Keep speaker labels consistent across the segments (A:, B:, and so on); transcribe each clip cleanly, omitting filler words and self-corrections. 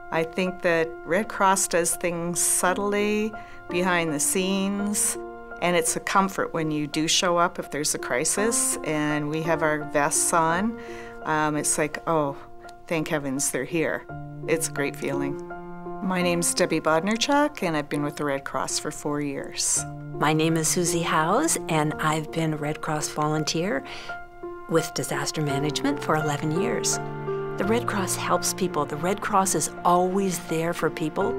A: I think that Red Cross does things subtly, behind the scenes, and it's a comfort when you do show up if there's a crisis and we have our vests on. It's like, oh, thank heavens they're here. It's a great feeling. My name's Debbie Bodnerchuk, and I've been with the Red Cross for 4 years.
B: My name is Susie Howes, and I've been a Red Cross volunteer with disaster management for 11 years. The Red Cross helps people. The Red Cross is always there for people.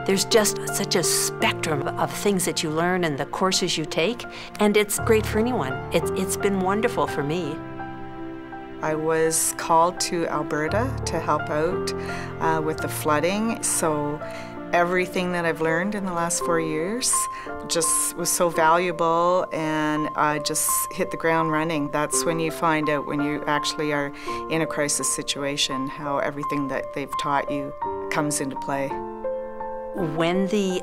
B: There's just such a spectrum of things that you learn and the courses you take, and it's great for anyone. It's been wonderful for me.
A: I was called to Alberta to help out with the flooding, so everything that I've learned in the last 4 years just was so valuable, and I just hit the ground running. That's when you find out, when you actually are in a crisis situation, how everything that they've taught you comes into play.
B: When the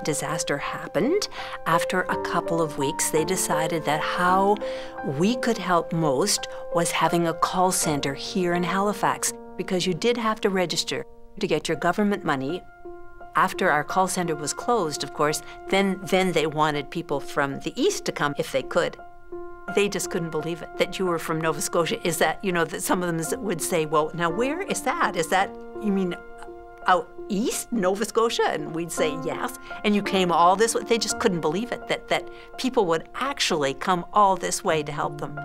B: disaster happened, after a couple of weeks, they decided that how we could help most was having a call center here in Halifax, because you did have to register to get your government money. After our call center was closed, of course, then they wanted people from the east to come if they could. They just couldn't believe it, that you were from Nova Scotia. Is that, that some of them would say, well, now where is that? Is that, you mean out east, Nova Scotia? And we'd say yes. And you came all this way. They just couldn't believe it, that people would actually come all this way to help them.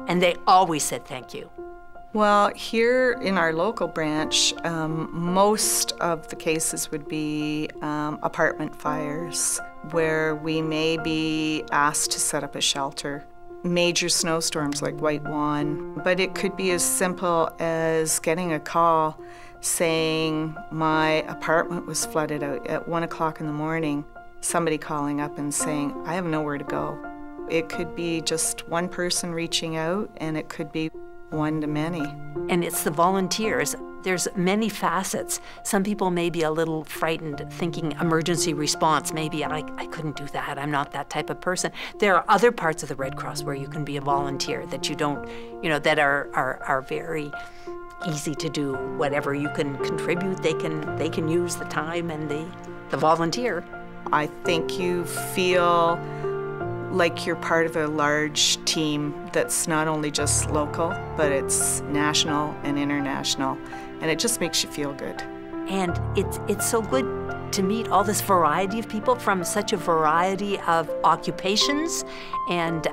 B: And they always said thank you.
A: Well, here in our local branch, most of the cases would be apartment fires, where we may be asked to set up a shelter. Major snowstorms like White Juan, but it could be as simple as getting a call saying my apartment was flooded out at 1 o'clock in the morning, somebody calling up and saying, I have nowhere to go. It could be just one person reaching out, and it could be one to many.
B: And it's the volunteers. There's many facets. Some people may be a little frightened thinking emergency response. Maybe I couldn't do that. I'm not that type of person. There are other parts of the Red Cross where you can be a volunteer that you don't, that are very easy to do. Whatever you can contribute, they can use the time and the volunteer.
A: I think you feel like you're part of a large team that's not only just local, but it's national and international, and it just makes you feel good.
B: And it's so good to meet all this variety of people from such a variety of occupations, and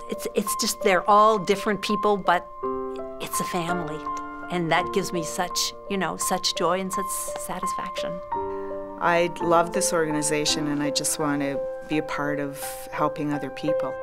B: it's just, they're all different people, but it's a family, and that gives me such joy and such satisfaction.
A: I love this organization, and I just want to be a part of helping other people.